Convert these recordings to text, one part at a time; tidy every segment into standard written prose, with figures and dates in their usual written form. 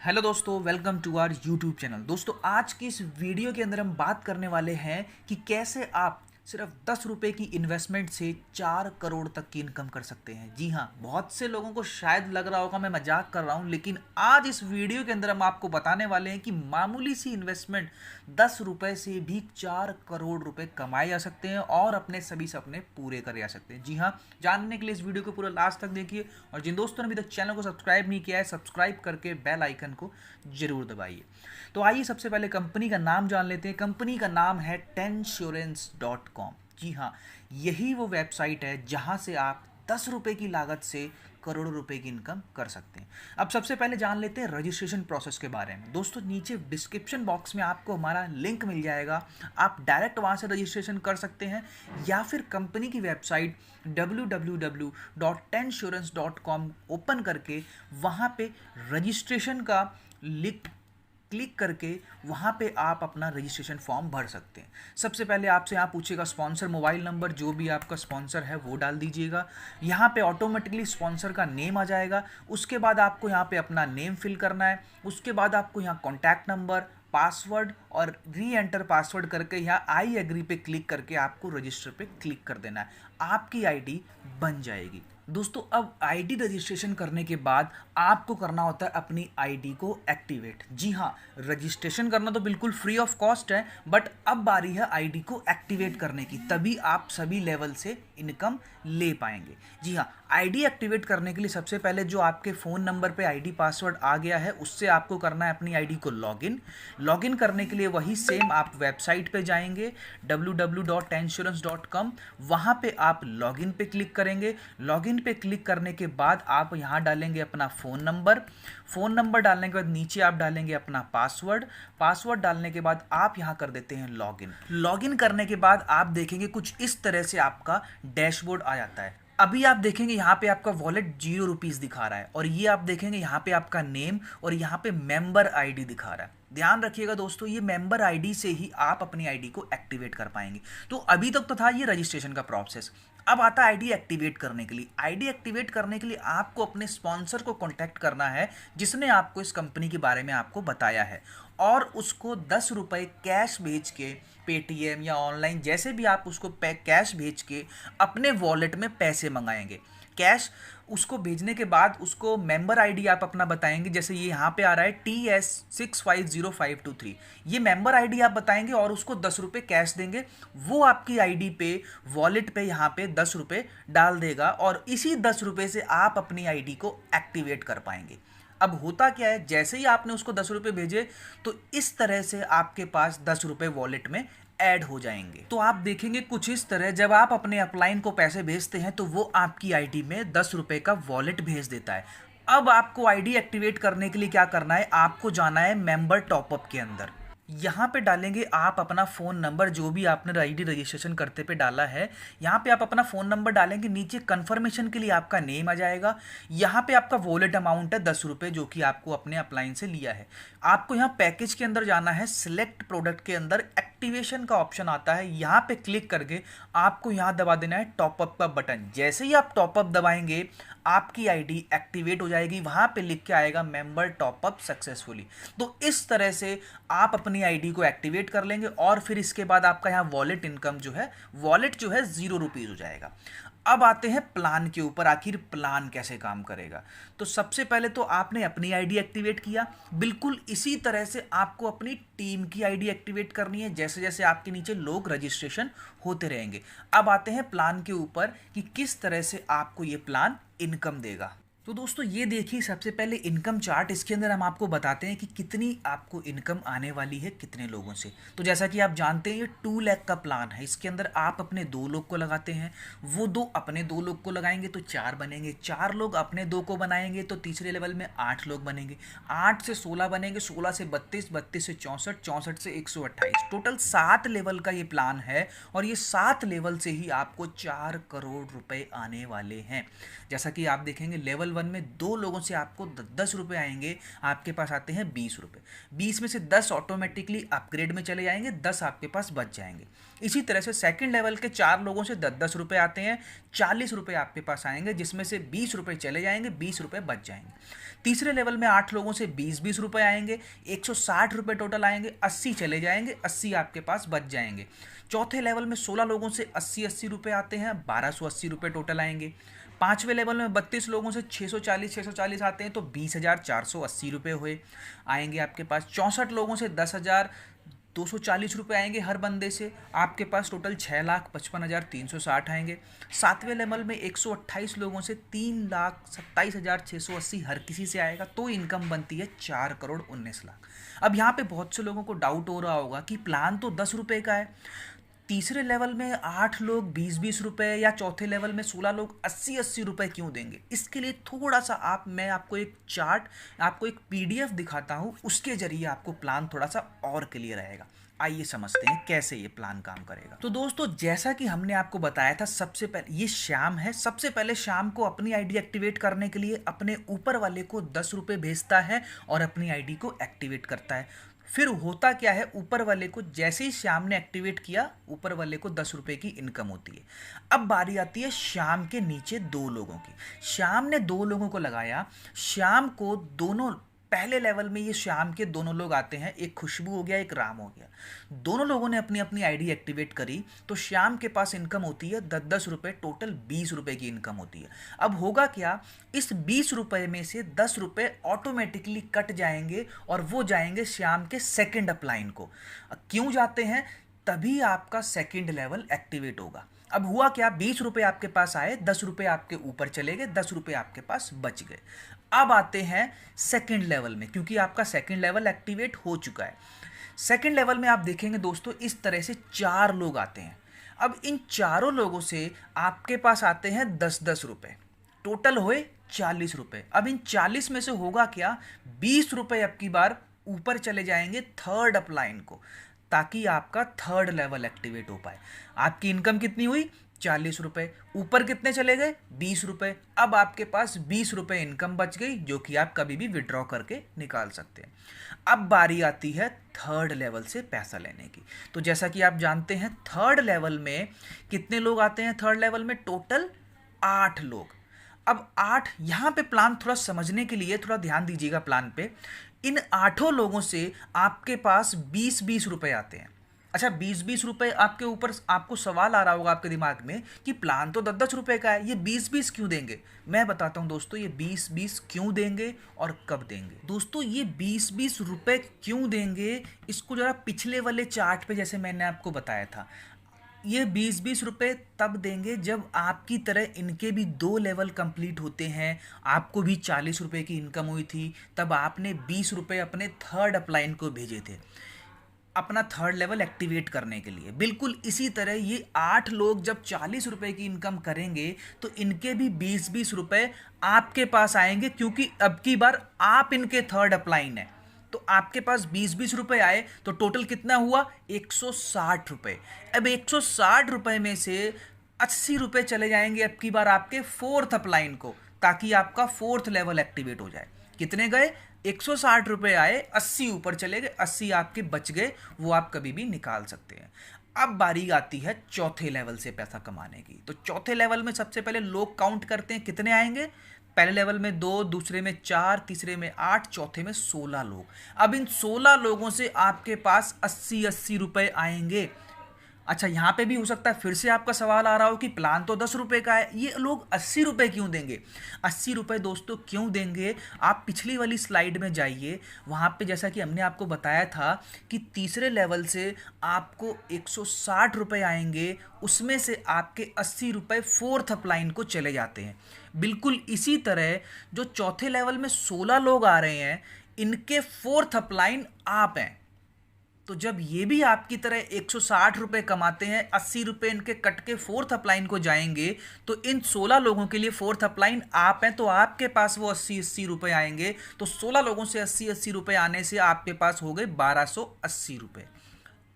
Hello दोस्तों, welcome to our YouTube channel. दोस्तों, आज की इस वीडियो के अंदर हम बात करने वाले हैं कि कैसे आप सिर्फ 10 रुपए की इन्वेस्टमेंट से 4 करोड़ तक की इनकम कर सकते हैं। जी हाँ, बहुत से लोगों को शायद लग रहा होगा मैं मजाक कर रहा हूँ, लेकिन आज इस वीडियो के अंदर हम आपको बताने वाले हैं कि मामूली सी इन्वेस्टमेंट 10 रुपए से भी 4 करोड़ रुपए कमाए जा सकते हैं और अपने सभी सपने पूरे करे जा सकते हैं। जी हाँ, जानने के लिए इस वीडियो को पूरा लास्ट तक देखिए और जिन दोस्तों ने अभी तक चैनल को सब्सक्राइब नहीं किया है, सब्सक्राइब करके बेल आइकन को जरूर दबाइए। तो आइए सबसे पहले कंपनी का नाम जान लेते हैं। कंपनी का नाम है Tensurance.com। जी हाँ, यही वो वेबसाइट है जहां से आप 10 रुपए की लागत से करोड़ों रुपए की इनकम कर सकते हैं। अब सबसे पहले जान लेते हैं रजिस्ट्रेशन प्रोसेस के बारे में। दोस्तों, नीचे डिस्क्रिप्शन बॉक्स में आपको हमारा लिंक मिल जाएगा, आप डायरेक्ट वहां से रजिस्ट्रेशन कर सकते हैं या फिर कंपनी की वेबसाइट www.tensurance.com ओपन करके वहां पे रजिस्ट्रेशन का लिंक क्लिक करके वहाँ पे आप अपना रजिस्ट्रेशन फॉर्म भर सकते हैं। सबसे पहले आपसे यहाँ पूछेगा स्पॉन्सर मोबाइल नंबर, जो भी आपका स्पॉन्सर है वो डाल दीजिएगा। यहाँ पे ऑटोमेटिकली स्पॉन्सर का नेम आ जाएगा। उसके बाद आपको यहाँ पे अपना नेम फिल करना है। उसके बाद आपको यहाँ कॉन्टैक्ट नंबर, पासवर्ड और री एंटर पासवर्ड करके यहाँ आई एग्री पे क्लिक करके आपको रजिस्टर पे क्लिक कर देना है। आपकी आईडी बन जाएगी। दोस्तों, अब आईडी रजिस्ट्रेशन करने के बाद आपको करना होता है अपनी आईडी को एक्टिवेट। जी हाँ, रजिस्ट्रेशन करना तो बिल्कुल फ्री ऑफ कॉस्ट है, बट अब बारी है आईडी को एक्टिवेट करने की, तभी आप सभी लेवल से इनकम ले पाएंगे। जी हाँ, आईडी एक्टिवेट करने के लिए सबसे पहले जो आपके फ़ोन नंबर पे आईडी पासवर्ड आ गया है उससे आपको करना है अपनी आईडी को लॉगिन। लॉगिन करने के लिए वही सेम आप वेबसाइट पे जाएंगे www.tensurance.com। वहाँ पे आप लॉगिन पे क्लिक करेंगे। लॉगिन पे क्लिक करने के बाद आप यहाँ डालेंगे अपना फ़ोन नंबर। फ़ोन नंबर डालने के बाद नीचे आप डालेंगे अपना पासवर्ड। पासवर्ड डालने के बाद आप यहाँ कर देते हैं लॉगिन। लॉगिन करने के बाद आप देखेंगे कुछ इस तरह से आपका डैशबोर्ड आ जाता है। अभी आप देखेंगे यहाँ पे आपका वॉलेट 0 रुपीज़ दिखा रहा है और ये आप देखेंगे यहाँ पे आपका नेम और यहाँ पे मेंबर आईडी दिखा रहा है। ध्यान रखिएगा दोस्तों, ये मेंबर आईडी से ही आप अपनी आईडी को एक्टिवेट कर पाएंगे। तो अभी तक तो था ये रजिस्ट्रेशन का प्रोसेस। अब आता है आईडी एक्टिवेट करने के लिए। आईडी एक्टिवेट करने के लिए आपको अपने स्पॉन्सर को कांटेक्ट करना है जिसने आपको इस कंपनी के बारे में आपको बताया है, और उसको 10 रुपये कैश भेज के, पेटीएम या ऑनलाइन जैसे भी आप उसको कैश भेज के अपने वॉलेट में पैसे मंगाएंगे। कैश उसको भेजने के बाद उसको मेंबर आईडी आप अपना बताएंगे, जैसे ये यहाँ पे आ रहा है TS650523। ये मेंबर आईडी आप बताएंगे और उसको 10 रुपये कैश देंगे। वो आपकी आईडी पे वॉलेट पे यहाँ पे 10 रुपये डाल देगा और इसी 10 रुपये से आप अपनी आईडी को एक्टिवेट कर पाएंगे। अब होता क्या है, जैसे ही आपने उसको 10 रुपये भेजे तो इस तरह से आपके पास 10 रुपये वॉलेट में ऐड हो जाएंगे। तो आप देखेंगे कुछ इस तरह, जब आप अपने अपलाइन को पैसे भेजते हैं तो वो आपकी आईडी में 10 रुपये का वॉलेट भेज देता है। अब आपको आईडी एक्टिवेट करने के लिए क्या करना है, आपको जाना है मेंबर टॉपअप के अंदर। यहाँ पे डालेंगे आप अपना फ़ोन नंबर, जो भी आपने आईडी रजिस्ट्रेशन करते पे डाला है। यहाँ पे आप अपना फ़ोन नंबर डालेंगे। नीचे कंफर्मेशन के लिए आपका नेम आ जाएगा। यहाँ पे आपका वॉलेट अमाउंट है 10 रुपये, जो कि आपको अपने अपलाइन से लिया है। आपको यहाँ पैकेज के अंदर जाना है। सिलेक्ट प्रोडक्ट के अंदर एक्टिवेशन का ऑप्शन आता है, यहाँ पे क्लिक करके आपको यहाँ दबा देना है टॉपअप का बटन। जैसे ही आप टॉपअप दबाएंगे आपकी आईडी एक्टिवेट हो जाएगी। वहाँ पे लिख के आएगा मेंबर टॉपअप सक्सेसफुली। तो इस तरह से आप अपनी आईडी को एक्टिवेट कर लेंगे और फिर इसके बाद आपका यहाँ वॉलेट इनकम जो है, वॉलेट जो है 0 रुपीज़ हो जाएगा। अब आते हैं प्लान के ऊपर, आखिर प्लान कैसे काम करेगा। तो सबसे पहले तो आपने अपनी आईडी एक्टिवेट किया, बिल्कुल इसी तरह से आपको अपनी टीम की आईडी एक्टिवेट करनी है, जैसे जैसे आपके नीचे लोग रजिस्ट्रेशन होते रहेंगे। अब आते हैं प्लान के ऊपर कि किस तरह से आपको ये प्लान इनकम देगा। तो दोस्तों, ये देखिए सबसे पहले इनकम चार्ट। इसके अंदर हम आपको बताते हैं कि कितनी आपको इनकम आने वाली है कितने लोगों से। तो जैसा कि आप जानते हैं ये 2 लाख का प्लान है। इसके अंदर आप अपने 2 लोग को लगाते हैं, वो 2 अपने 2 लोग को लगाएंगे तो 4 बनेंगे, 4 लोग अपने 2 को बनाएंगे तो तीसरे लेवल में 8 लोग बनेंगे, 8 से 16 बनेंगे, 16 से 32, 32 से 64, 64 से 128। टोटल 7 लेवल का ये प्लान है और ये 7 लेवल से ही आपको 4 करोड़ रुपए आने वाले हैं। जैसा कि आप देखेंगे लेवल लेवल 1 में 2 लोगों से आपको 10 रुपये आएंगे, आपके पास आते हैं 20 रुपये। 20 में से 10 ऑटोमेटिकली अपग्रेड में चले जाएंगे, 10 आपके पास बच जाएंगे। इसी तरह से सेकंड लेवल के 4 लोगों से 10-10 रुपये आते हैं, 40 रुपये आपके पास आएंगे, जिसमें से 20 रुपये चले जाएंगे, 20 रुपये बच जाएंगे। तीसरे लेवल में 8 लोगों से 20-20 रुपये आएंगे, 160 रुपये टोटल आएंगे, 80 चले जाएंगे, 80 आपके पास बच जाएंगे। चौथे लेवल में 16 लोगों से 80-80 रुपये आते हैं, 1280 रुपये टोटल आएंगे। पाँचवें लेवल में 32 लोगों से 640 आते हैं, तो 20,480 रुपये हुए आएंगे आपके पास। 64 लोगों से 10,240 रुपये आएंगे हर बंदे से, आपके पास टोटल 6,55,360 आएंगे। सातवें लेवल में 128 लोगों से 3,27,680 हर किसी से आएगा, तो इनकम बनती है 4,19,00,000। अब यहाँ पे बहुत से लोगों को डाउट हो रहा होगा कि प्लान तो 10 रुपये का है, तीसरे लेवल में 8 लोग 20-20 रुपये या चौथे लेवल में 16 लोग 80-80 रुपये क्यों देंगे। इसके लिए थोड़ा सा मैं आपको एक चार्ट, आपको एक PDF दिखाता हूँ, उसके जरिए आपको प्लान थोड़ा सा और क्लियर रहेगा। आइए समझते हैं कैसे ये प्लान काम करेगा। तो दोस्तों, जैसा कि हमने आपको बताया था, सबसे पहले ये श्याम है, सबसे पहले श्याम को अपनी आईडी एक्टिवेट करने के लिए अपने ऊपर वाले को 10 रुपये भेजता है और अपनी आईडी को एक्टिवेट करता है। फिर होता क्या है, ऊपर वाले को जैसे ही श्याम ने एक्टिवेट किया, ऊपर वाले को 10 रुपये की इनकम होती है। अब बारी आती है श्याम के नीचे 2 लोगों की। श्याम ने 2 लोगों को लगाया, श्याम को दोनों पहले लेवल में ये श्याम के दोनों लोग आते हैं, एक खुशबू हो गया, एक राम हो गया। दोनों लोगों ने अपनी अपनी आईडी एक्टिवेट करी, तो श्याम के पास इनकम होती है 10-10 रुपये, टोटल 20 रुपये की इनकम होती है। अब होगा क्या, इस 20 रुपये में से 10 रुपये ऑटोमेटिकली कट जाएंगे और वो जाएंगे श्याम के सेकेंड अपलाइन को। क्यों जाते हैं, तभी आपका सेकेंड लेवल एक्टिवेट होगा। अब हुआ क्या, 20 रुपये आपके पास आए, 10 रुपये आपके ऊपर चले गए, 10 रुपये आपके पास बच गए। अब आते हैं सेकंड लेवल में, क्योंकि आपका सेकंड लेवल एक्टिवेट हो चुका है। सेकंड लेवल में आप देखेंगे दोस्तों, इस तरह से 4 लोग आते हैं। अब इन चारों लोगों से आपके पास आते हैं 10-10 रुपये, टोटल हुए 40 रुपये। अब इन 40 में से होगा क्या, 20 रुपये अब की बार ऊपर चले जाएंगे थर्ड अपलाइन को, ताकि आपका थर्ड लेवल एक्टिवेट हो पाए। आपकी इनकम कितनी हुई, 40 रुपये, ऊपर कितने चले गए, 20 रुपये। अब आपके पास 20 रुपये इनकम बच गई, जो कि आप कभी भी विड्रॉ करके निकाल सकते हैं। अब बारी आती है थर्ड लेवल से पैसा लेने की। तो जैसा कि आप जानते हैं, थर्ड लेवल में कितने लोग आते हैं, थर्ड लेवल में टोटल 8 लोग। अब 8, यहाँ पे प्लान थोड़ा समझने के लिए थोड़ा ध्यान दीजिएगा प्लान पे। इन 8 लोगों से आपके पास 20-20 रुपये आते हैं। अच्छा, 20-20 रुपये आपके ऊपर, आपको सवाल आ रहा होगा आपके दिमाग में कि प्लान तो 10-10 रुपये का है, ये 20-20 क्यों देंगे। मैं बताता हूँ दोस्तों, ये 20-20 क्यों देंगे और कब देंगे। दोस्तों, ये 20-20 रुपये क्यों देंगे, इसको जरा पिछले वाले चार्ट पे जैसे मैंने आपको बताया था, ये 20-20 रुपये तब देंगे जब आपकी तरह इनके भी 2 लेवल कंप्लीट होते हैं। आपको भी 40 रुपये की इनकम हुई थी, तब आपने 20 रुपये अपने थर्ड अपलाइन को भेजे थे अपना थर्ड लेवल एक्टिवेट करने के लिए। बिल्कुल इसी तरह ये 8 लोग जब 40 रुपये की इनकम करेंगे, तो इनके भी 20-20 रुपये आपके पास आएंगे, क्योंकि अब की बार आप इनके थर्ड अपलाइन है। तो आपके पास 20-20 रुपये आए, तो टोटल कितना हुआ, 160 रुपये। अब 160 रुपये में से 80 रुपये चले जाएंगे अब की बार आपके फोर्थ अपलाइन को, ताकि आपका फोर्थ लेवल एक्टिवेट हो जाए। कितने गए, 160 रुपये आए, 80 ऊपर चले गए, 80 आपके बच गए, वो आप कभी भी निकाल सकते हैं। अब बारी आती है चौथे लेवल से पैसा कमाने की। तो चौथे लेवल में सबसे पहले लोग काउंट करते हैं, कितने आएंगे। पहले लेवल में 2, दूसरे में 4, तीसरे में 8, चौथे में 16 लोग। अब इन 16 लोगों से आपके पास 80-80 रुपये आएंगे। अच्छा, यहाँ पे भी हो सकता है फिर से आपका सवाल आ रहा हो कि प्लान तो 10 रुपये का है, ये लोग 80 रुपये क्यों देंगे। 80 रुपये दोस्तों क्यों देंगे, आप पिछली वाली स्लाइड में जाइए, वहाँ पे जैसा कि हमने आपको बताया था कि तीसरे लेवल से आपको 160 रुपये आएंगे, उसमें से आपके 80 रुपये फोर्थ अपलाइन को चले जाते हैं। बिल्कुल इसी तरह जो चौथे लेवल में 16 लोग आ रहे हैं, इनके फोर्थ अपलाइन आप हैं। तो जब ये भी आपकी तरह 160 रुपये कमाते हैं, 80 रुपये इनके कट के फोर्थ अपलाइन को जाएंगे, तो इन 16 लोगों के लिए फोर्थ अपलाइन आप हैं, तो आपके पास वो 80-80 रुपये आएंगे। तो 16 लोगों से 80-80 रुपये आने से आपके पास हो गए 1280 रुपये।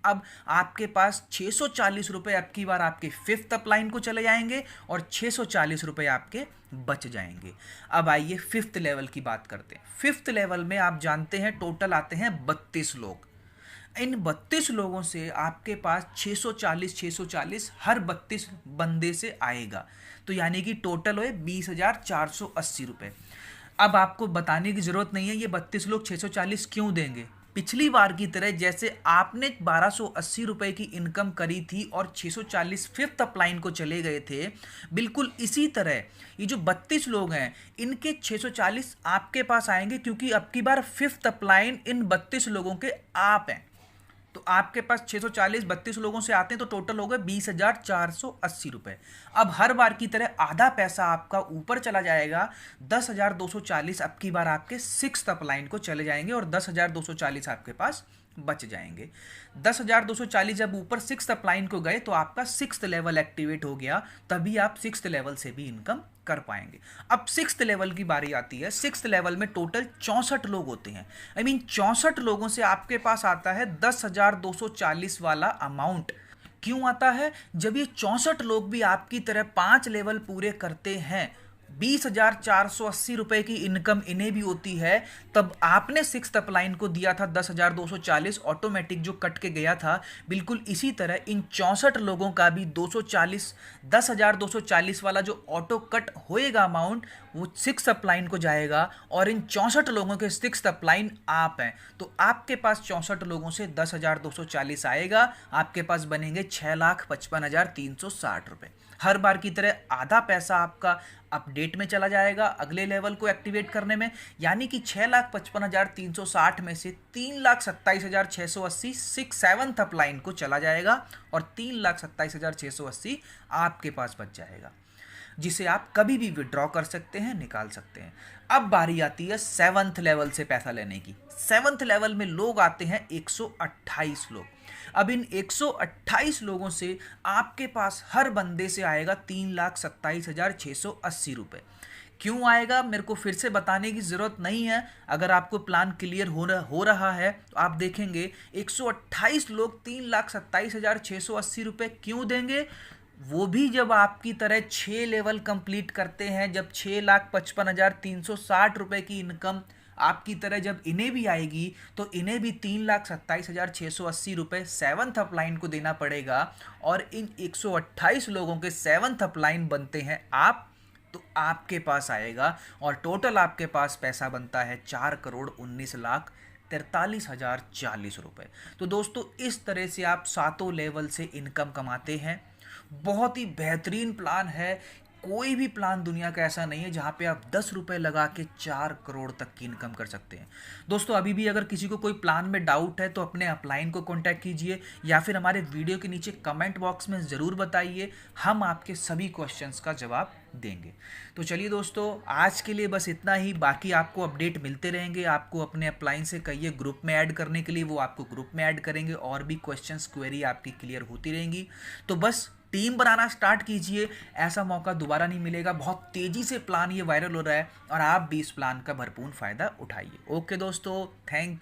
अब आपके पास 640 रुपये अब की बार आपके फिफ्थ अपलाइन को चले जाएंगे और 640 रुपये आपके बच जाएंगे। अब आइए फिफ्थ लेवल की बात करते हैं। फिफ्थ लेवल में आप जानते हैं टोटल आते हैं 32 लोग। इन 32 लोगों से आपके पास 640 हर 32 बंदे से आएगा, तो यानी कि टोटल हुए 20,480 रुपये। अब आपको बताने की ज़रूरत नहीं है ये 32 लोग 640 क्यों देंगे। पिछली बार की तरह जैसे आपने 1280 रुपये की इनकम करी थी और 640 फिफ्थ अपलाइन को चले गए थे, बिल्कुल इसी तरह ये जो 32 लोग हैं इनके 640 आपके पास आएंगे, क्योंकि अब की बार फिफ्थ अपलाइन इन 32 लोगों के आप हैं। तो आपके पास 640 32 लोगों से आते हैं तो टोटल हो गए 20,480 रुपये। अब हर बार की तरह आधा पैसा आपका ऊपर चला जाएगा, 10,240 अब की बार आपके सिक्स्थ अपलाइन को चले जाएंगे और 10,240 आपके पास बच जाएंगे। 10,240 जब ऊपर सिक्स्थ अपलाइन को गए तो आपका सिक्स्थ लेवल एक्टिवेट हो गया, तभी आप सिक्स्थ लेवल से भी इनकम कर पाएंगे। अब सिक्स्थ लेवल की बारी आती है। सिक्स्थ लेवल में टोटल 64 लोग होते हैं। आई मीन 64 लोगों से आपके पास आता है 10,240 वाला अमाउंट। क्यों आता है? जब ये 64 लोग भी आपकी तरह 5 लेवल पूरे करते हैं, 20,480 रुपये की इनकम इन्हें भी होती है, तब आपने सिक्स्थ अपलाइन को दिया था 10,240 ऑटोमेटिक जो कट के गया था, बिल्कुल इसी तरह इन 64 लोगों का भी 240 10,240 वाला जो ऑटो कट होएगा अमाउंट वो सिक्स्थ अपलाइन को जाएगा और इन 64 लोगों के सिक्स्थ अपलाइन आप हैं। तो आपके पास 64 लोगों से 10,240 आएगा, आपके पास बनेंगे 6,55,360 रुपये। हर बार की तरह आधा पैसा आपका अपडेट में चला जाएगा अगले लेवल को एक्टिवेट करने में, यानी कि 6,55,360 में से 3,27,680 सेवन्थ अपलाइन को चला जाएगा और 3,27,680 आपके पास बच जाएगा, जिसे आप कभी भी विड्रॉ कर सकते हैं, निकाल सकते हैं। अब बारी आती है सेवन्थ लेवल से पैसा लेने की। सेवन्थ लेवल में लोग आते हैं 128 लोग। अब इन 128 लोगों से आपके पास हर बंदे से आएगा 3,27,680 रुपये। क्यों आएगा मेरे को फिर से बताने की ज़रूरत नहीं है। अगर आपको प्लान क्लियर हो रहा है तो आप देखेंगे 128 लोग 3,27,680 रुपये क्यों देंगे। वो भी जब आपकी तरह 6 लेवल कंप्लीट करते हैं, जब 6,55,360 रुपये की इनकम आपकी तरह जब इन्हें भी आएगी तो इन्हें भी 3,27,680 रुपये सेवन्थ अपलाइन को देना पड़ेगा और इन 128 लोगों के सेवन्थ अपलाइन बनते हैं आप, तो आपके पास आएगा और टोटल आपके पास पैसा बनता है 4,19,43,040 रुपये। तो दोस्तों इस तरह से आप 7 लेवल से इनकम कमाते हैं। बहुत ही बेहतरीन प्लान है। कोई भी प्लान दुनिया का ऐसा नहीं है जहाँ पे आप 10 रुपये लगा के 4 करोड़ तक की इनकम कर सकते हैं। दोस्तों अभी भी अगर किसी को कोई प्लान में डाउट है तो अपने अपलाइन को कांटेक्ट कीजिए या फिर हमारे वीडियो के नीचे कमेंट बॉक्स में ज़रूर बताइए, हम आपके सभी क्वेश्चंस का जवाब देंगे। तो चलिए दोस्तों आज के लिए बस इतना ही। बाकी आपको अपडेट मिलते रहेंगे। आपको अपने अपलाइन से कहिए ग्रुप में ऐड करने के लिए, वो आपको ग्रुप में ऐड करेंगे और भी क्वेश्चंस क्वेरी आपकी क्लियर होती रहेंगी। तो बस टीम बनाना स्टार्ट कीजिए, ऐसा मौका दोबारा नहीं मिलेगा। बहुत तेज़ी से प्लान ये वायरल हो रहा है और आप भी इस प्लान का भरपूर फ़ायदा उठाइए। ओके दोस्तों, थैंक